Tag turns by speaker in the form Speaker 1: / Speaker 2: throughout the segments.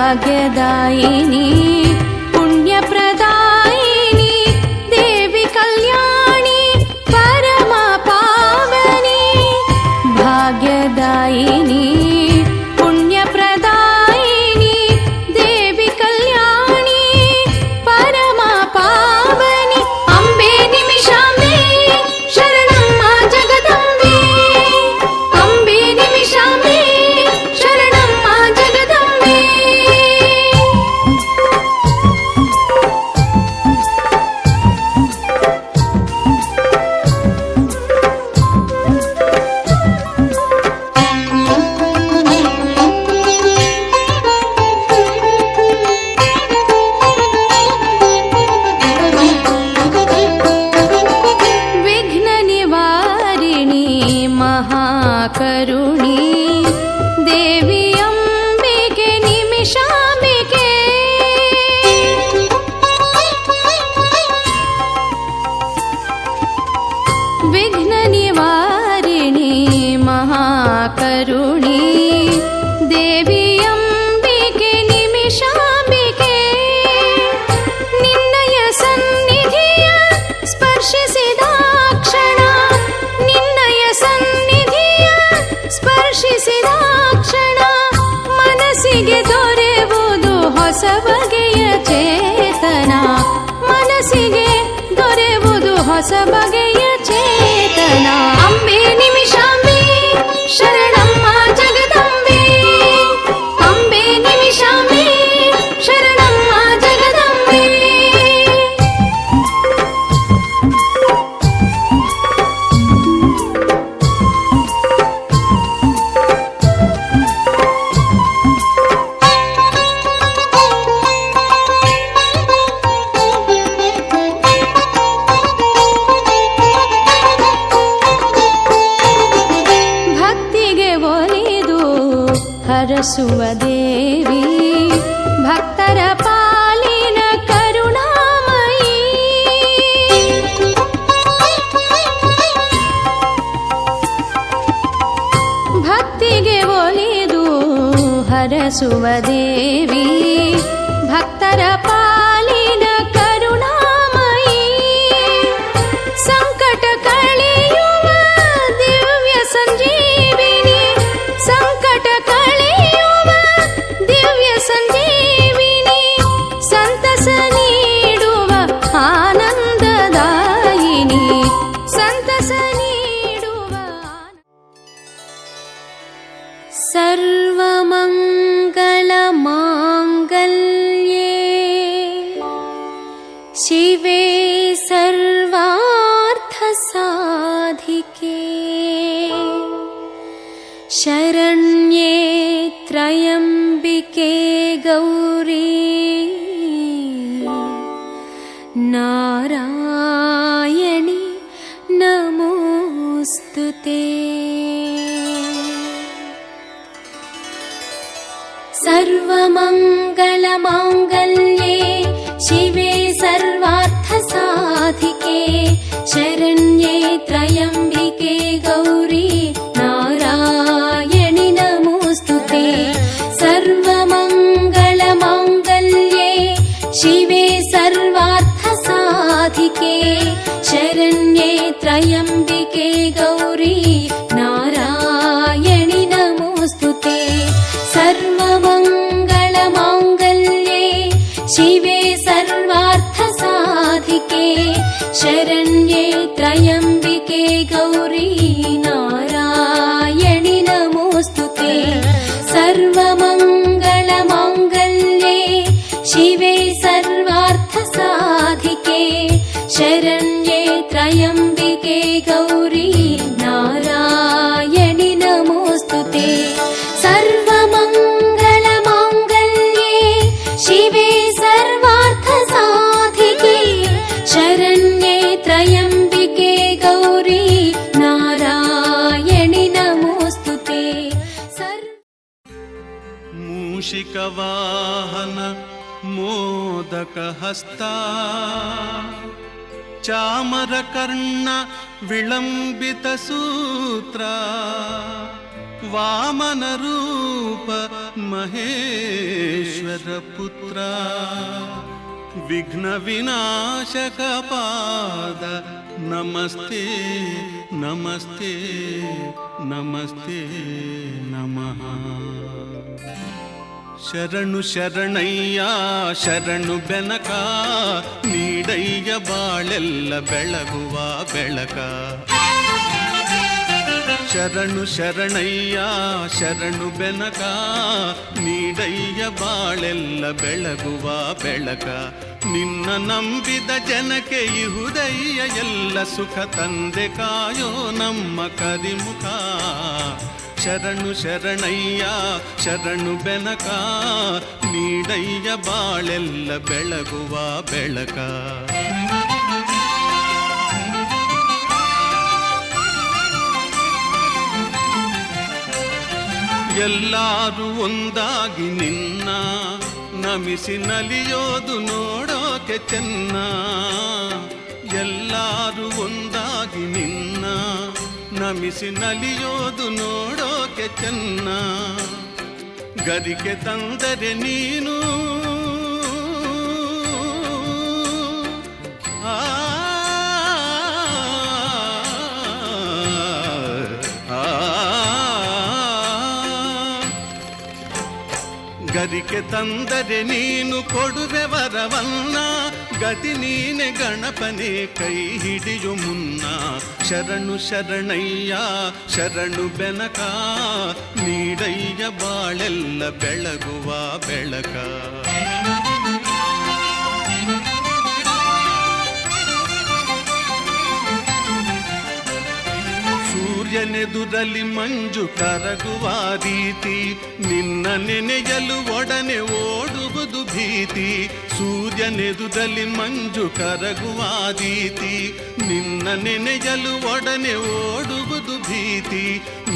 Speaker 1: भाग्यदायिनी पुण्यप्रदायिनी देवी कल्याणी परमा पावनी भाग्यदायिनी पुण्यप्रदायिनी देवी कल्याणी परमा पावनी अम्बे निमिषाम्बे शरणं मा जगदम्बे अम्बे निमिषाम्बे शरणं मा जगदम्बे महाकरुणी देवी अम्बिके निमिषाम्बिके विघ्न निवारिणी महाकरुणी देवी अम्बिके निमिषाम्बिके निन्नय सन्निधिय स्पर्शिसिदाक्षण निन्नय ಸ್ಪರ್ಶಿಸಿದಾಕ್ಷಣ ಮನಸ್ಸಿಗೆ ದೊರೆಯುವುದು ಹೊಸ ಬಗೆಯ ಚೇತನ ಮನಸ್ಸಿಗೆ ದೊರೆಯುವುದು ಹೊಸ ಬಗೆಯ ಚೇತನ ಅಂಬೆ ನಿಮಿಷಾಂಬೆ ಶರಣಮ್ಮ ಜಗದಂಬೆ ಅಂಬೆ ನಿಮಿಷಾಂಬೆ ಶರಣಮ್ಮ ಜಗದಂಬೆ ಹರಸುವ ದೇವಿ ಭಕ್ತರ ಪಾಲಿನ ಕರುಣಾಮಯಿ ಭಕ್ತಿಗೆ ಒಲಿದು ಹರಸುವ ದೇವಿ ಭಕ್ತರ ಪಾಲಿನ ಕರುಣಾಮಯಿ ಸಂಕಟ ಕಳೆಯುವ ದಿವ್ಯ ಸಂಜೀವಿನಿ ಸಂಕಟ ಕಳೆಯುವ ದಿವ್ಯ ಸಂಜೀವಿನಿ ಸಂತಸ ನೀಡುವ ಆನಂದದಾಯಿನಿ ಸಂತಸ ನೀಡುವ ಸರ್ವಮಂಗಳ ಮಾಂಗಲ್ಯೆ ಶಿವೆ ಸರ್ವಾರ್ಥ ಸಾಧಿಕೆ ಶರಣ್ಯೇ ತ್ರಯಂಬಿಕೆ ಗೌರಿ ನಾರಾಯಣಿ ನಮೋಸ್ತುತೆ ಸರ್ವಮಂಗಳ ಮಾಂಗಲ್ಯೆ ಶಿವೆ ಸರ್ವಾರ್ಥ ಸಾಧಿಕೆ ಶರಣ್ಯೇ ತ್ರಯಂಬಿಕೆ ಗೌರಿ ನಾರಾಯಣಿ ನಮೋಸ್ತುತೆ ಸರ್ವಮಂಗಳ ಮಾಂಗಲ್ಯೆ ಶಿವೆ ಸರ್ವಾರ್ಥ ಸಾಧಿಕೆ ಶರಣ್ಯೇ ತ್ರಯಂಬಿಕೆ ಗೌರಿ ನಾರಾಯಣಿ ನಮೋಸ್ತುತೆ ಸರ್ವಮಂಗಳ ಮಾಂಗಲ್ಯೆ ಶಿವೆ ಸರ್ವಾರ್ಥ ಸಾಧಿಕೆ ಶರಣ್ಯೇ ತ್ರಯಂಬಿಕೆ ಗೌರಿ ನಾರಾಯಣಿ ನಮೋಸ್ತುತೆ ಸರ್ವಮಂಗಳ ಮಾಂಗಲ್ಯೆ ಶಿವೆ ಸರ್ವಾರ್ಥ ಸಾಧಿಕೆ ಶರಣ್ಯೇ ತ್ರಯಂಬಿಕೆ गौरी नारायणि नमोऽस्तुते सर्वमङ्गलमाङ्गल्ये शिवे सर्वार्थसाधिके शरण्ये त्र्यम्बिके गौरी नारायणि नमोऽस्तुते
Speaker 2: मूषिकवाहन मोदकहस्ता चामरकर्ण विलम्बितसूत्रा वामनरूप महेश्वरपुत्रा विघ्नविनाशकपाद नमस्ते नमस्ते नमस्ते नमः। ಶರಣು ಶರಣಯ್ಯ ಶರಣು ಬೆನಕ ನೀಡಯ್ಯ ಬಾಳೆಲ್ಲ ಬೆಳಗುವ ಬೆಳಕ. ಶರಣು ಶರಣಯ್ಯ ಶರಣು ಬೆನಕ ನೀಡಯ್ಯ ಬಾಳೆಲ್ಲ ಬೆಳಗುವ ಬೆಳಕ. ನಿನ್ನ ನಂಬಿದ ಜನಕ್ಕೆ ಇಹುದಯ್ಯ ಎಲ್ಲ ಸುಖ ತಂದೆ ಕಾಯೋ ನಮ್ಮ ಕರಿಮುಖ. ಶರಣು ಶರಣಯ್ಯ ಶರಣು ಬೆನಕ ನೀಡಯ್ಯ ಬಾಳೆಲ್ಲ ಬೆಳಗುವ ಬೆಳಕ. ಎಲ್ಲರೂ ಒಂದಾಗಿ ನಿನ್ನ ನಮಿಸಿ ನಲಿಯೋದು ನೋಡೋಕೆ ಚೆನ್ನ. ಎಲ್ಲರೂ ಒಂದಾಗಿ ನಿನ್ನ ನಮಿಸಿ ನಲಿಯೋದು ನೋಡೋಕೆ ಚೆನ್ನ. ಗರಿಕೆ ತಂದರೆ ನೀನು ಗರಿಕೆ ತಂದರೆ ನೀನು ಕೊಡುವೆ ವರವನ್ನ. ಗತಿ ನೀನೆ ಗಣಪನೆ ಕೈ ಹಿಡಿಯು ಮುನ್ನ. ಶರಣು ಶರಣಯ್ಯ ಶರಣು ಬೆನಕ ನೀಡಯ್ಯ ಬಾಳೆಲ್ಲ ಬೆಳಗುವ ಬೆಳಕ. ಸೂರ್ಯನೆದುರಲ್ಲಿ ಮಂಜು ಕರಗುವ ರೀತಿ ನಿನ್ನ ನೆನೆಯಲು ಒಡನೆ ಓಡುವುದು ಭೀತಿ. ಸೂರ್ಯನೆದುರಲ್ಲಿ ಮಂಜು ಕರಗುವ ರೀತಿ ನಿನ್ನ ನೆನೆಯಲು ಒಡನೆ ಓಡುವುದು ಭೀತಿ.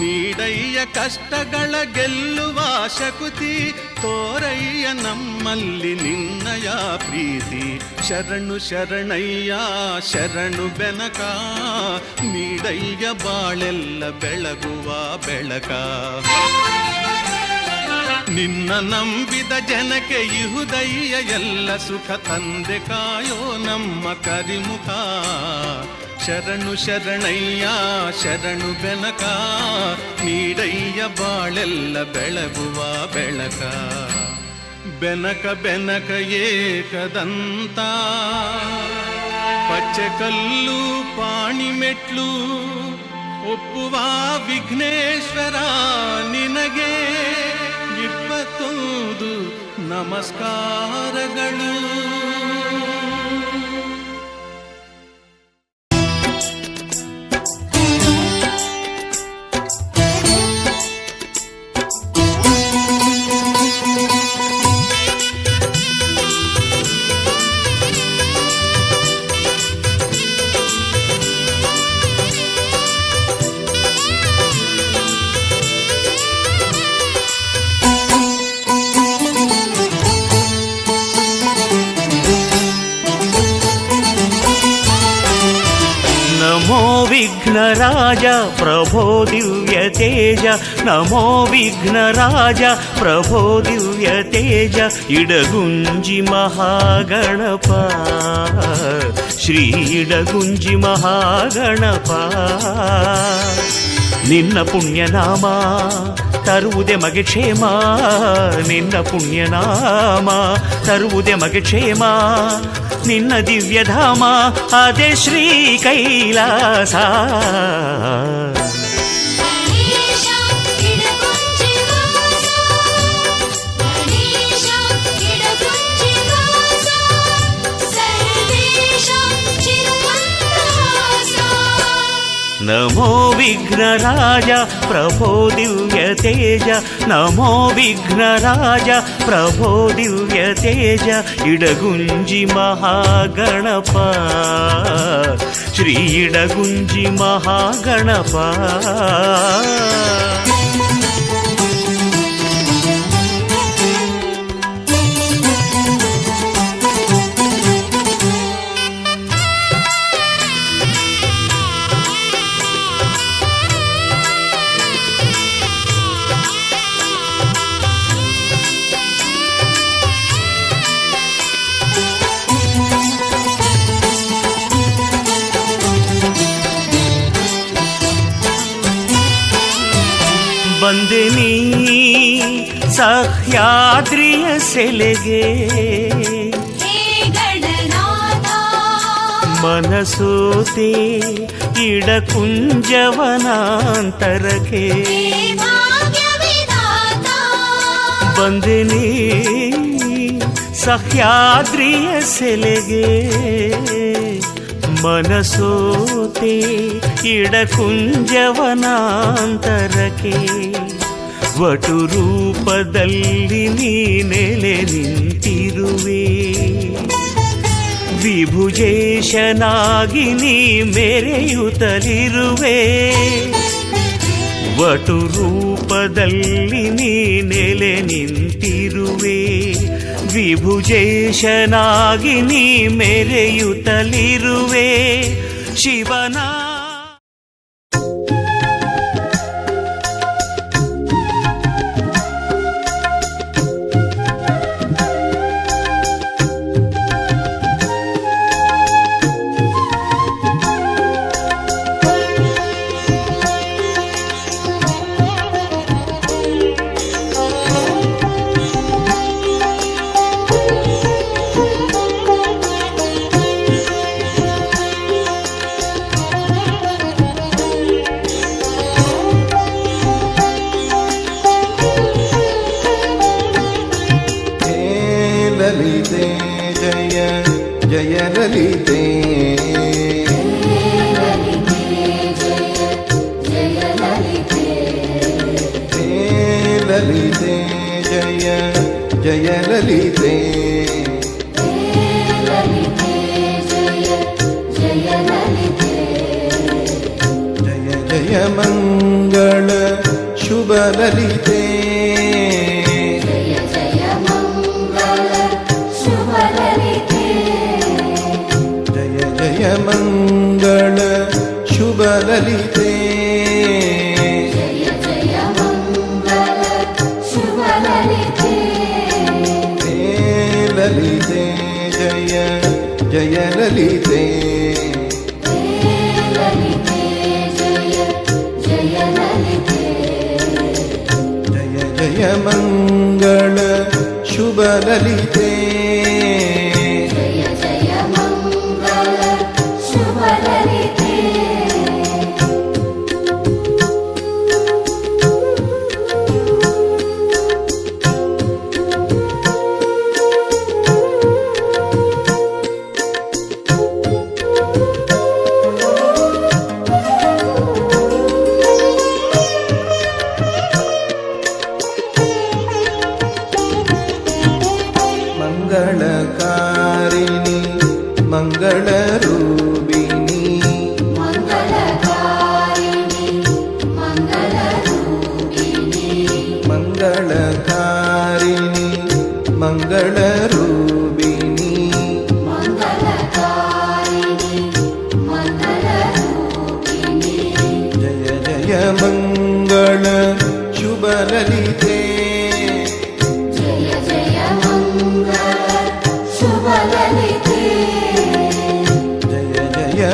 Speaker 2: ನೀಡಯ್ಯ ಕಷ್ಟಗಳ ಗೆಲ್ಲುವ ಶಕುತಿ ತೋರಯ್ಯ ನಮ್ಮಲ್ಲಿ ನಿನ್ನಯ ಪ್ರೀತಿ. ಶರಣು ಶರಣಯ್ಯ ಶರಣು ಬೆನಕ ನೀಡಯ್ಯ ಬಾಳೆಲ್ಲ ಬೆಳಗುವ ಬೆಳಕ. ನಿನ್ನ ನಂಬಿದ ಜನಕ್ಕೆ ಇಹುದಯ್ಯ ಎಲ್ಲ ಸುಖ ತಂದೆ ಕಾಯೋ ನಮ್ಮ ಕರಿಮುಖ. ಶರಣು ಶರಣಯ್ಯ ಶರಣು ಬೆನಕ ನೀಡಯ್ಯ ಬಾಳೆಲ್ಲ ಬೆಳಗುವ ಬೆಳಕ. ಬೆನಕ ಬೆನಕ ಏಕದಂತ ಪಚ್ಚೆಕಲ್ಲು ಪಾಣಿಮೆಟ್ಲು ಒಪ್ಪುವ ವಿಘ್ನೇಶ್ವರ ನಿನಗೆ 21 ನಮಸ್ಕಾರಗಳು.
Speaker 3: ವಿಘ್ನರಾಜ ಪ್ರಭೋ ದಿವ್ಯ ತೇಜ ನಮೋ ವಿಘ್ನರಾಜ ಪ್ರಭೋ ದಿವ್ಯ ತೇಜ ಇಡಗುಂಜಿ ಮಹಾಗಣಪ ಶ್ರೀ ಇಡಗುಂಜಿ ಮಹಾಗಣಪ. ನಿನ್ನ ಪುಣ್ಯನಾಮ ತರುವುದೇ ಮಗೆ ಕ್ಷೇಮ, ನಿನ್ನ ಪುಣ್ಯನಾಮ ತರುವುದೇ ಮಗೆ ಕ್ಷೇಮ. ನಿನ್ನ ದಿವ್ಯಧಾಮ ಅದೇ ಶ್ರೀ ಕೈಲಾಸ. ನಮೋ ವಿಘ್ನರಾಜ ಪ್ರಭೋ ದಿವ್ಯ ತೇಜ, ನಮೋ ವಿಘ್ನರಾಜ ಪ್ರಭೋ ದಿವ್ಯ ತೇಜ, ಇಡಗುಂಜಿ ಮಹಾಗಣಪ ಶ್ರೀ ಇಡಗುಂಜಿ ಮಹಾಗಣಪ. ಬಂದೆ ನೀ ಸಹ್ಯಾದ್ರಿಯ ಸೆಲೆಗೆ, ಮನಸೋತೆ ಇಡಕುಂಜವನಾಂತರಕ್ಕೆ. ಬಂದೆ ನೀ ಸಹ್ಯಾದ್ರಿಯ ಸೆಲೆಗೆ, ಮನಸೋತೆ ಇಡಕುಂಜವನಾಂತರಕ್ಕೆ. ವಟು ರೂಪದಲ್ಲಿ ನೀ ನೆಲೆ ನಿಂತಿರುವೆ, ವಿಭುಜೇಶನಾಗಿ ನೀ ಮೆರೆಯುತ್ತಲಿರುವೆ. ವಟು ರೂಪದಲ್ಲಿ ನೀ ನೆಲೆ ನಿಂತಿರುವೆ, ವಿಭುಜೇಶನಾಗಿ ನೀ ಮೆರೆಯುತ್ತಲಿರುವೆ. ಶಿವನ
Speaker 4: ಲಲಿತೆ ಜಯ ಜಯ ಲಲಿತೆ, ಲಲಿತೆ ಜಯ ಜಯ ಲಲಿತೆ, ಜಯ ಜಯ ಮಂಗಳ ಶುಭ ಲಲಿತೆ, ಜಯ ಮಂಗಳ ಶುಭ ಲಲಿತೆ. ಲಲಿತೆ ಜಯ ಜಯ ಲಲಿತೆ, ಜಯ ಜಯ ಮಂಗಳ ಶುಭ ಲಲಿತೆ. ಮಂಗಳಕಾರಿಣಿ ಮಂಗಳರೂಪಿಣಿ, ಮಂಗಳಕಾರಿಣಿ ಮಂಗಳರೂಪಿಣಿ, ಜಯ ಜಯ ಮಂಗಳ ಶುಭ ಲಲಿತೆ, ಜಯ ಜಯ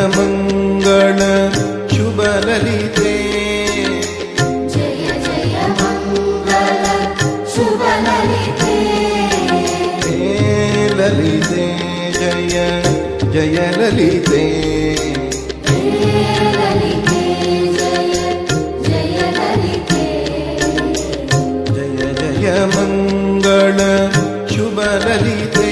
Speaker 4: ಮಂಗಳ ಶುಭ ಲಲಿತೆ. ಲಲಿತೆ ಜಯ ಜಯ ಲಲಿತೆ, ಜಯ ಜಯ ಮಂಗಳ ಶುಭ ಲಲಿತೆ.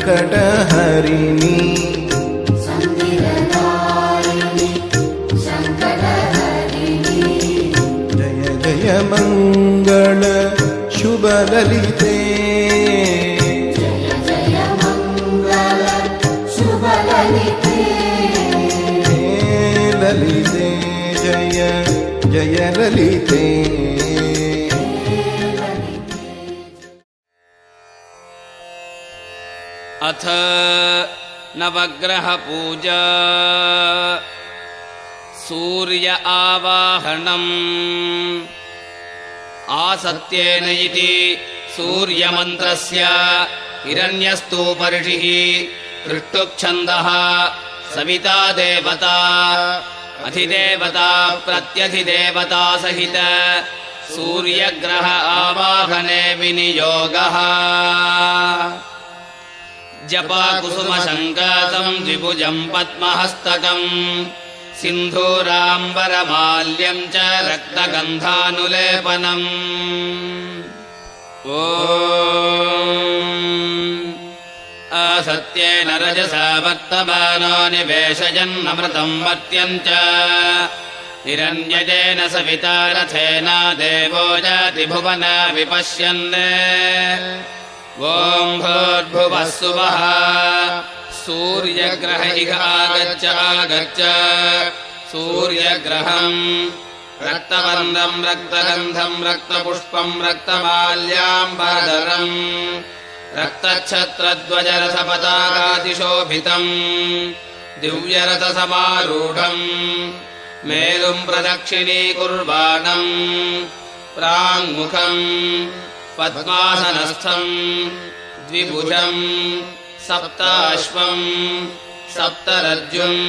Speaker 4: सङ्कटहरिणी जय जय मङ्गल शुभललिते ललिते जय जय ललिते
Speaker 5: अथ नवग्रह पूजा सूर्य आवाहनम् आसत्येन इति सूर्यमन्त्रस्य हिरण्यस्तूपर्षिः कृष्टुप्छन्दः सविता देवता अधिदेवता प्रत्यधिदेवता सहित सूर्यग्रह आवाहने विनियोगः जपाकुसुमशङ्कातं द्विभुजं पद्महस्तकं सिन्धूराम्बरमाल्यं च रक्तगन्धानुलेपनम् ॐ असत्येन रजसा वर्तमानो निवेशयन्नमृतं मर्त्यं च हिरण्यजेन सविता रथेन देवो जाति भुवन विपश्यन् ॐ भूर्भुवः सुवः सूर्यग्रह इह आगच्छ आगच्छ सूर्यग्रहम् रक्तवर्णं रक्तगन्धं रक्तपुष्पं रक्तमाल्याम्बरधरम् रक्तच्छत्रध्वजरथपताकातिशोभितम् दिव्यरथसमारूढम् मेरुं प्रदक्षिणीकुर्वाणम् प्राङ्मुखम् पद्मासनस्थम् द्विभुजम् सप्ताश्वम् सप्तरज्जुम्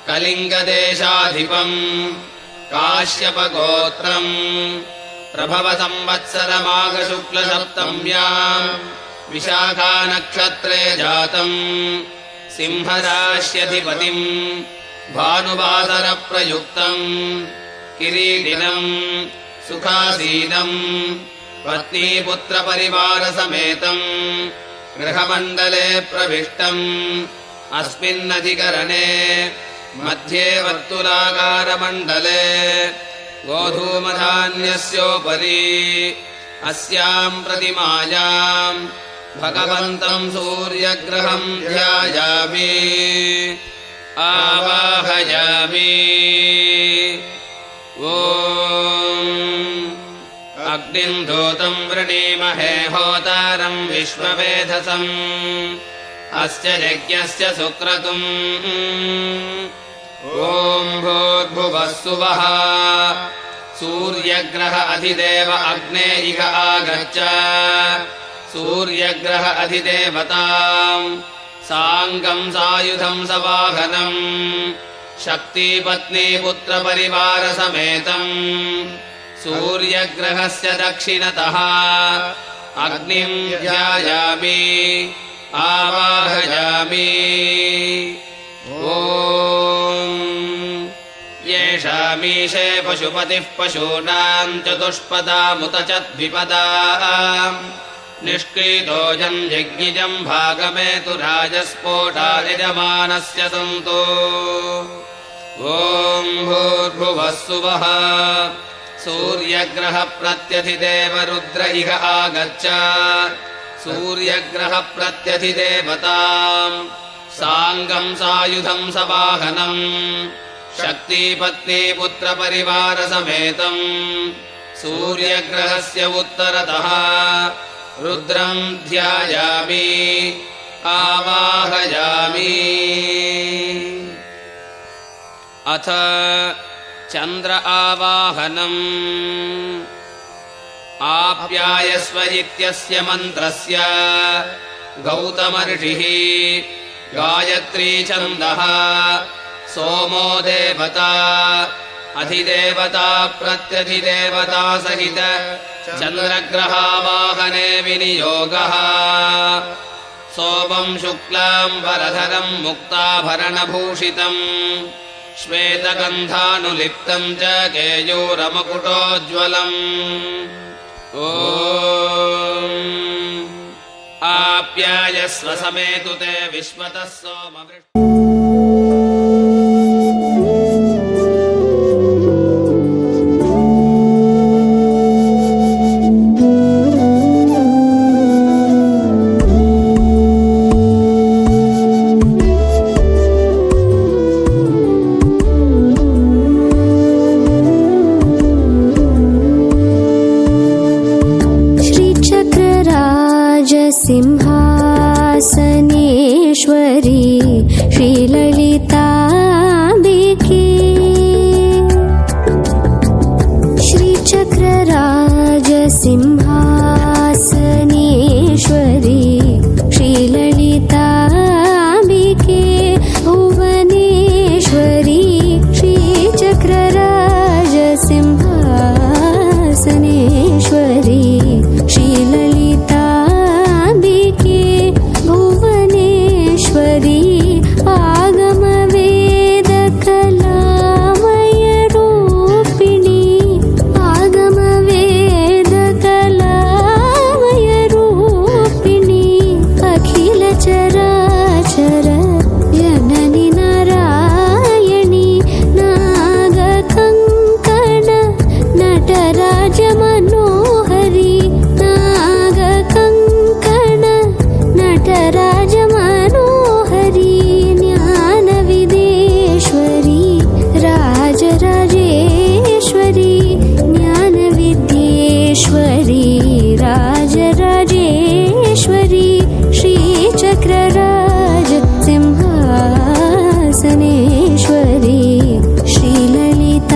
Speaker 5: कलिङ्गदेशाधिपम् काश्यपगोत्रम् प्रभवसंवत्सरमाघशुक्लसप्तम्याम् विशाखानक्षत्रे जातम् सिंहराश्यधिपतिम् भानुवासरप्रयुक्तम् किरीटिनम् सुखासीनम् पत्नीपुत्रपरिवारसमेतम् गृहमण्डले प्रविष्टम् अस्मिन्नधिकरणे मध्ये वर्तुलाकारमण्डले गोधूमधान्यस्योपरि अस्याम् प्रतिमायाम् भगवन्तम् सूर्यग्रहम् ध्यायामि आवाहयामि ॐ अग्निम् धूतम् वृणीमहे होतारम् विश्ववेधसम् अस्य यज्ञस्य सुक्रतुम् ॐ भूर्भुवः सुवः सूर्यग्रह अधिदेव अग्ने इह आगच्छ सूर्यग्रह अधिदेवताम् साङ्गम् सायुधम् सवाहनम् शक्तिपत्नीपुत्रपरिवारसमेतम् सूर्यग्रहस्य दक्षिणतः अग्निम् ध्यायामि आवाहयामि ॐ येषामीशे पशुपतिः पशूनाम् चतुष्पदामुत च द्विपदाम् निष्क्रीतोऽयम् यज्ञिजम् भागमेतु राजस्फोटा यजमानस्य सन्तो ॐ भूर्भुवः सुवः सूर्यग्रह प्रत्यधिदेव रुद्र इह आगच्छ सूर्यग्रह प्रत्यधिदेवताम् साङ्गम् सायुधम् सवाहनम् शक्तिपत्नीपुत्रपरिवारसमेतम् सूर्यग्रहस्य उत्तरतः रुद्रम् ध्यायामि आवाहयामि अथ चन्द्र आवाहनम् आप्यायस्व इत्यस्य मन्त्रस्य गौतमर्षिः गायत्री छन्दः सोमो देवता अधिदेवता प्रत्यधिदेवता सहित चन्द्रग्रहावाहने विनियोगः सोमम् शुक्लाम्बरधरम् मुक्ताभरणभूषितम् श्वेतगन्धानुलिप्तम् च केयूरमकुटोज्ज्वलम् ॐ आप्यायस्व समेतु ते विश्वतः सोमवृष्टि
Speaker 1: सिंहासनेश्वरी श्रीललिताम्बिके श्रीचक्रराज सिंहासनेश्वरी श्रीललिताम्बिके भुवनेश्वरी श्रीचक्रराज सिंहासनेश्वरी श्रीललिता आगम वेद कलामय रूपिणी आगम वेद कलामय रूपिणी अखिल चराचर जननी नारायणी नाग कंकण नटराज मनोहरी नाग कंकण नटराज राजराजेश्वरी ज्ञानविद्येश्वरी राजराजेश्वरी श्रीचक्रराज सिंहासनेश्वरी श्रीललिताम्बिके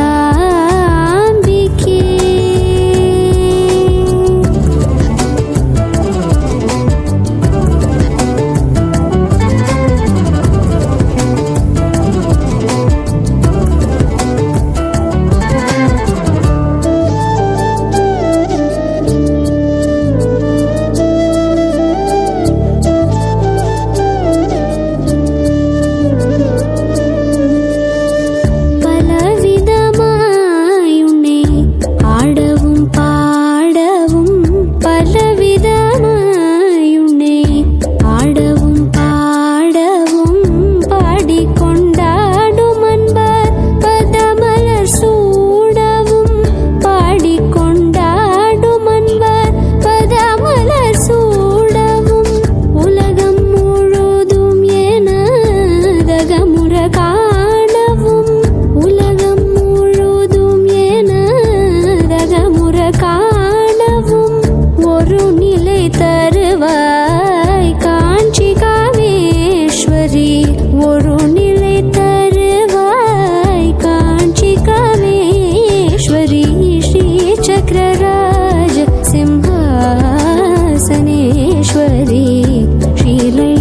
Speaker 1: चक्रराज सिंहासनेश्वरी श्रीललिताम्बिके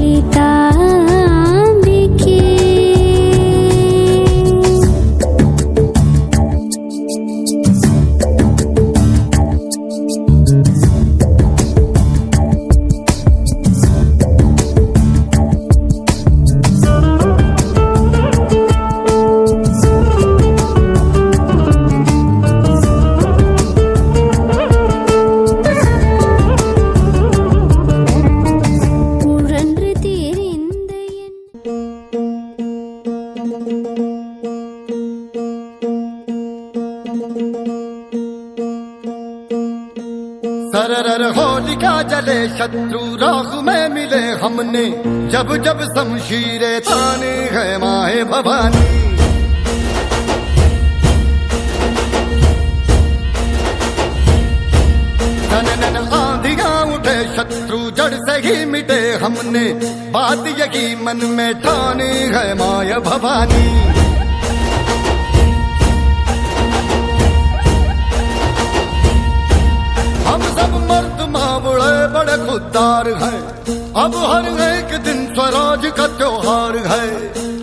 Speaker 6: सरर होलिका जले शत्रु राह में मिले हमने जब जब शमशीरे ताने है माए भवानी नन आंधियां उठे शत्रु जड़ से ही मिटे हमने बात यही मन में ठाने है माए भवानी हम सब मर्द मावड़े बड़े खुददार हैं अब हर एक दिन स्वराज का त्योहार है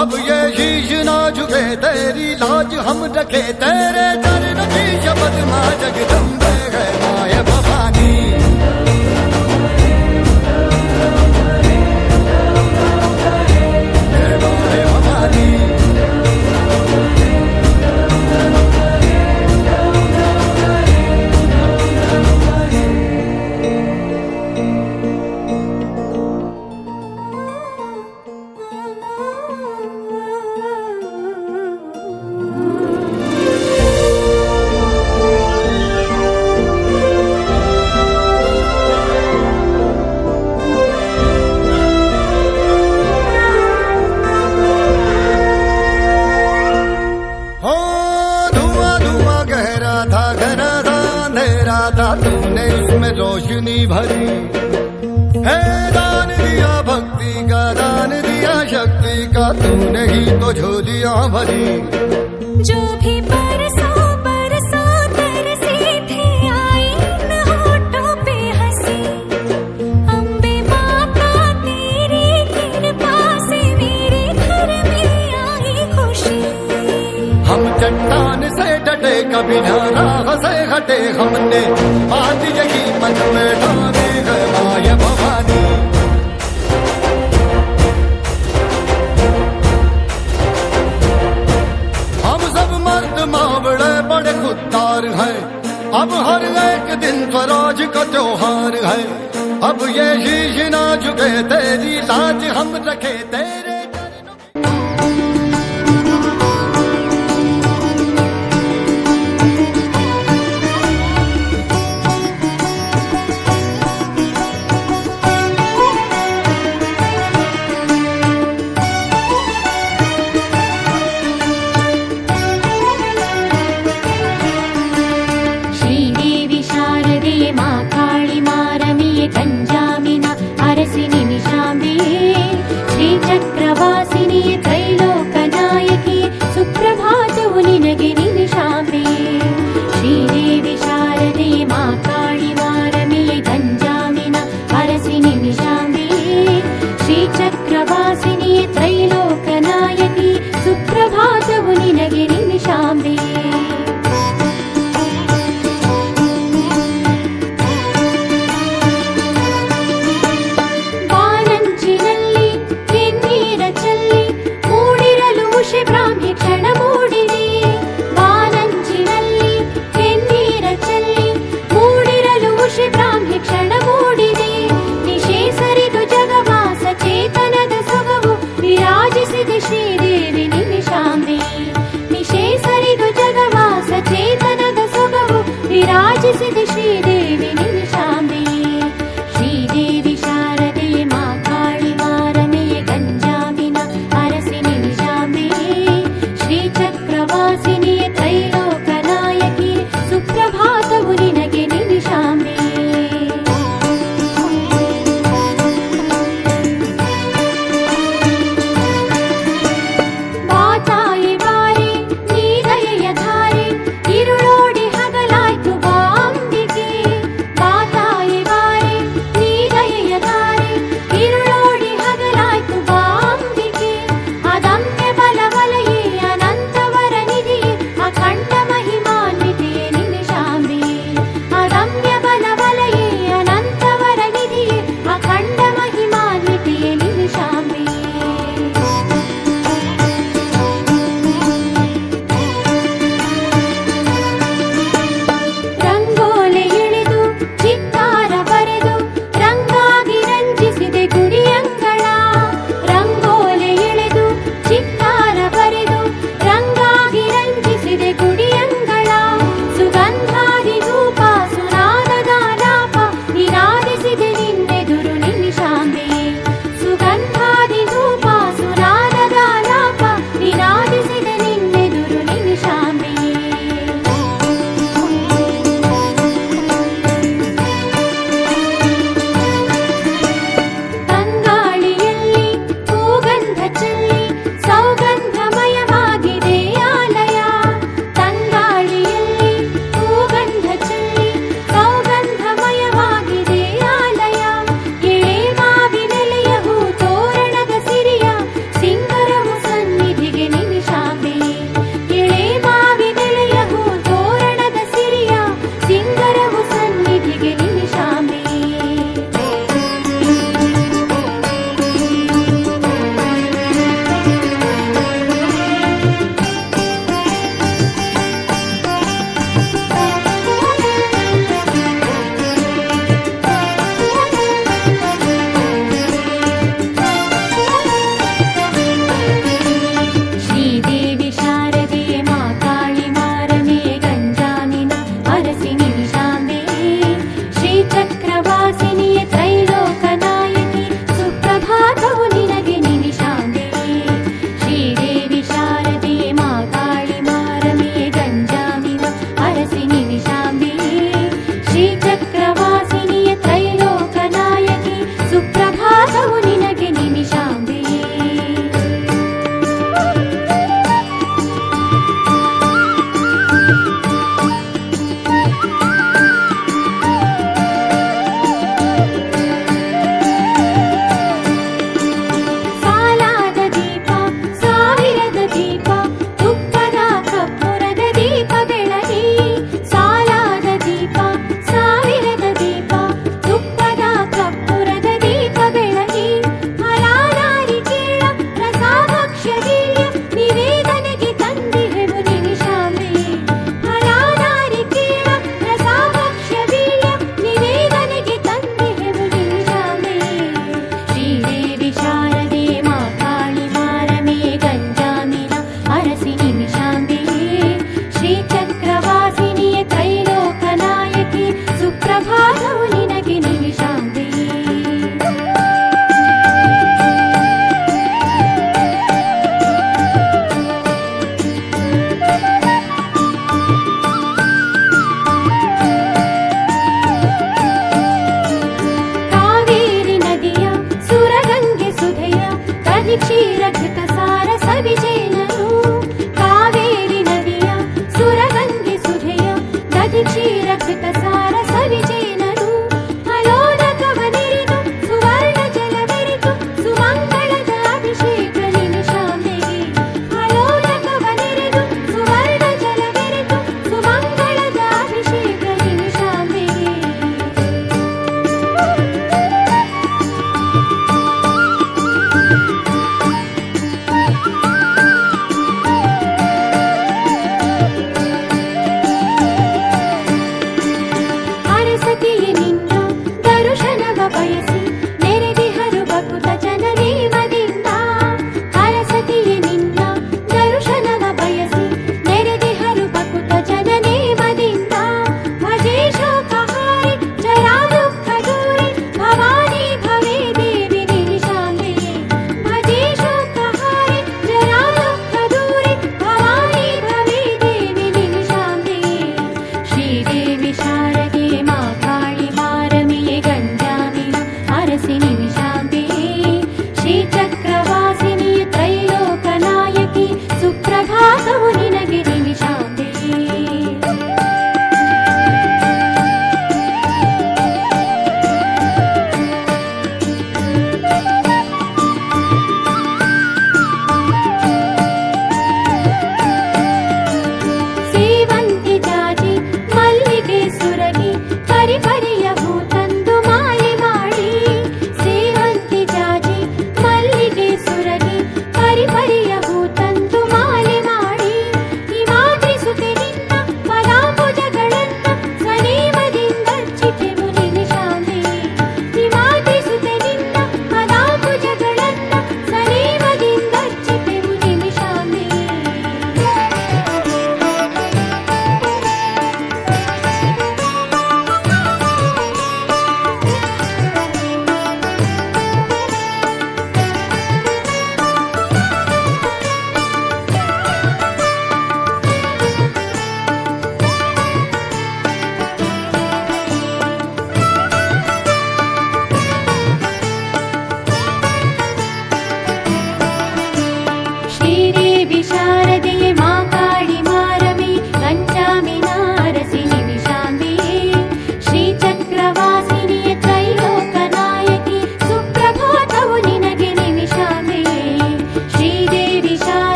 Speaker 6: अब ये शीश ना झुके तेरी लाज हम रखे तेरे चरण की शपथ मां जगदम्बे है माए भवानी माए भवानी था तूने उसमें रोशनी भरी है। दान दिया भक्ति का, दान दिया शक्ति का, तूने ही तो झोलियां भरी।
Speaker 1: जो भी बरसों बरसों तरसे थे आई इन होठों पे हंसी। अम्बे माता तेरी कृपा से मेरे घर में आई खुशी।
Speaker 6: हम चट्टान से डटे कभी ना राह से हटे, हमने बात यही मन में ठानी है माया भवानी। हम सब मर्द मावड़े बड़े खुददार हैं, अब हर एक दिन स्वराज का त्योहार है। अब ये शीश ना झुके तेरी लाज हम रखे तेरे
Speaker 1: चक्रवासिनी त्रैलोकनायकी सुप्रभातवु निनगे निमिषाम्बे। श्रीदेवी शारदे मा काळि मारमिये गञ्जामिन अरसि निमिषाम्बे। श्रीचक्रवासिनी त्रैलोकनायकी सुप्रभातवु निनगे निमिषाम्बे। ಬ್ರಾಹ್ಮಿ ಕ್ಷಣ ಮೂಡಿದೆ ಬಾನಂಚಿನಲ್ಲಿ ಕೆನ್ನೀರ ಚೆಲ್ಲಿ ಮೂಡಿರಲು ಉಷೆ ಬ್ರಾಹ್ಮಿ ಕ್ಷಣ ಮೂಡಿದೆ. ನಿಶೇ ಸರಿದು ಜಗವಾಸ ಚೇತನದ ಸೊಗವು ವಿರಾಜಿಸಿದೆ ಶ್ರೀದೇವಿ ನಿಮಿಷಾಂಬೆ. ನಿಶೇ ಸರಿದು ಜಗವಾಸ ಚೇತನದ ಸೊಗವು ವಿರಾಜಿಸಿದೆ ಶ್ರೀದೇವಿ ನಿಮಿಷಾಂಬೆ. ಶ್ರೀದೇವಿ ಶಾರದೆ ಮಾ ಕಾಳಿ ಮಾರಮೆಯ ಗಂಜಾಮಿನ ಅರಸಿ ನಿಮಿಷಾಂಬೆ. ಶ್ರೀಚಕ್ರವಾಸಿನಿ ತ್ರೈಲೋಕನಾಯಕಿ ಸುಪ್ರಭಾತವು ನಿನಗೆ ನಿಮಿಷಾಂಬೆ. ಬಾತಾಯಿ ಬಾರಿ ನೀ ದಯೆಯ ಧಾರೆ ಇರುಳೋಡಿ ಹಗಲಾಯ್ತು ಬಾಂಬಿಕೆ. ಬಾತಾಯಿ ಬಾರಿ ನೀ ದಯೆಯ ಧಾರೆ ಇರುಳೋಡಿ ಹಗಲಾಯ್ತು ಬಾಂಬಿಕೆ. ಅದಮ್ಯ ಬಲವಲಯೇ ಅನಂತವರ ನಿಧಿಯೇ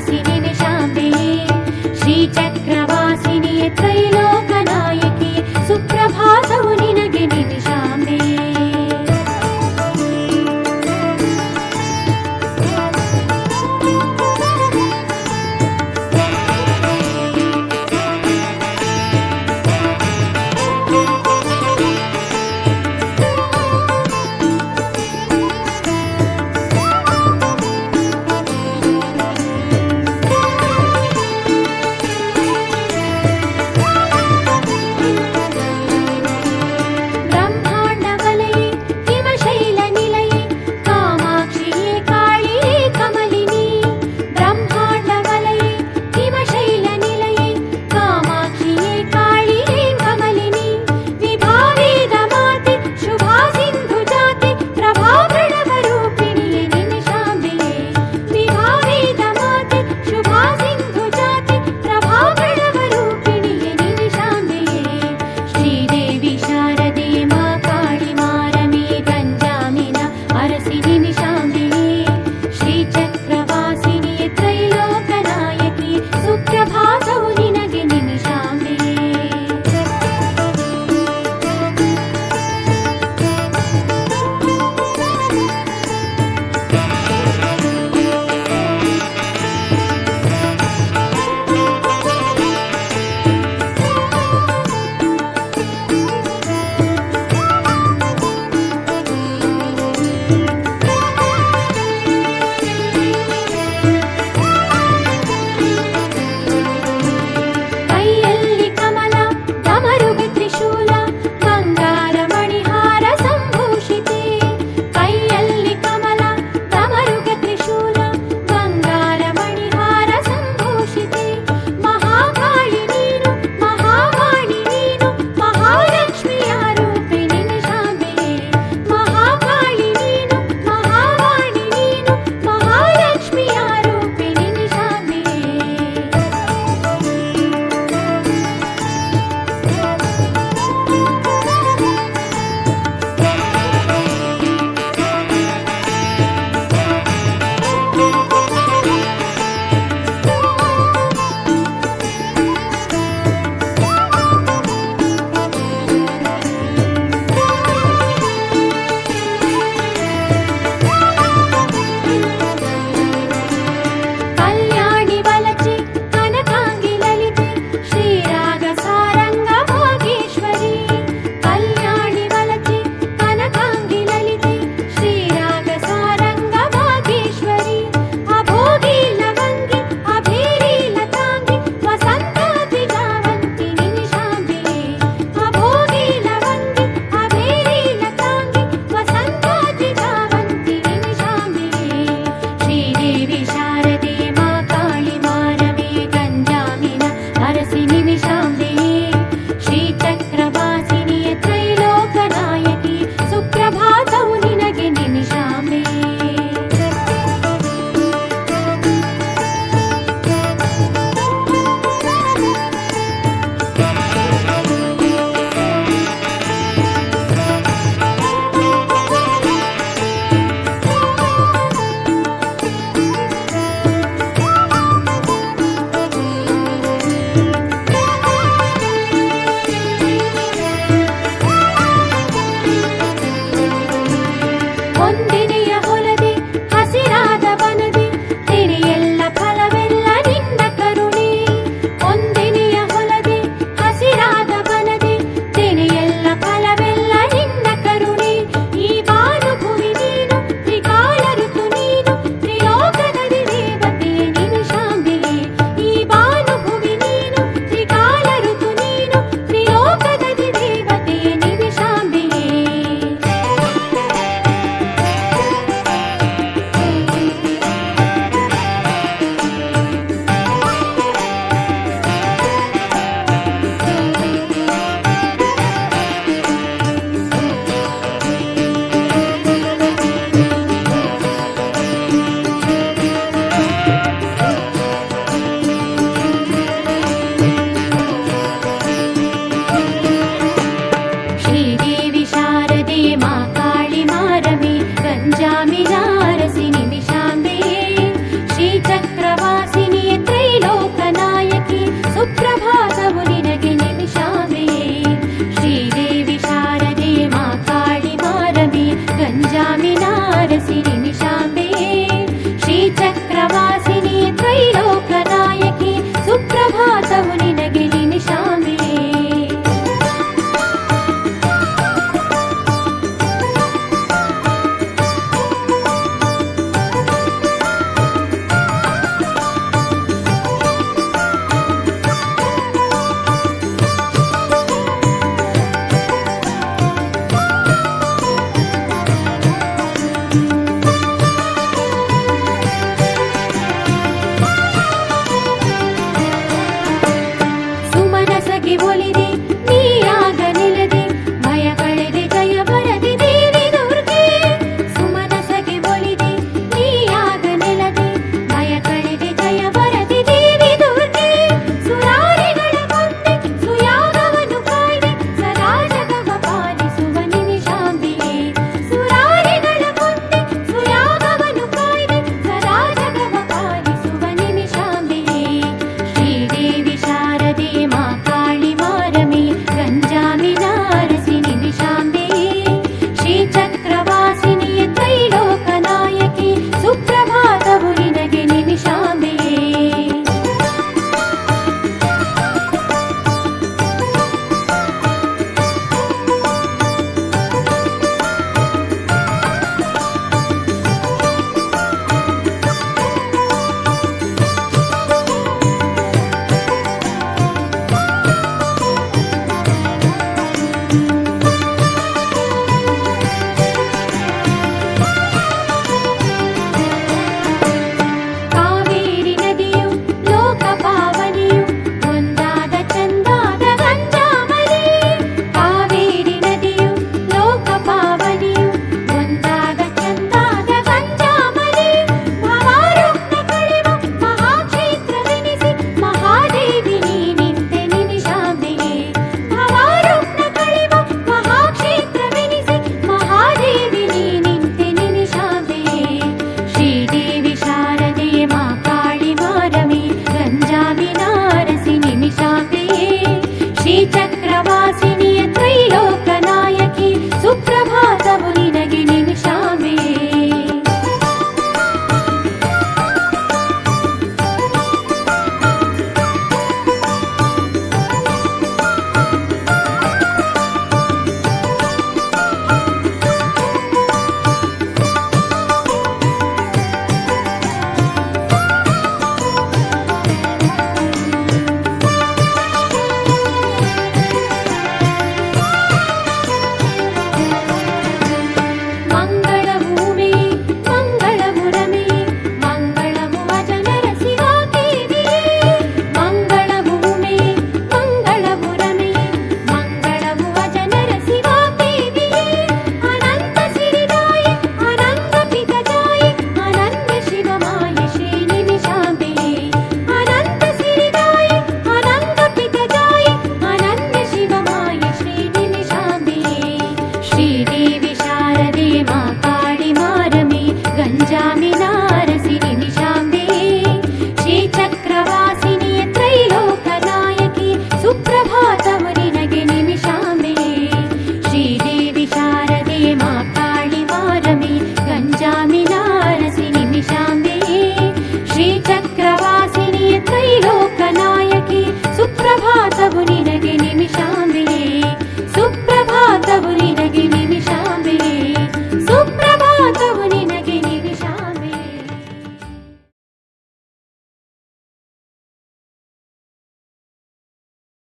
Speaker 1: वासिनि निशाम्बिये श्रीचक्रवासिनि त्रैलोक्यवासिनि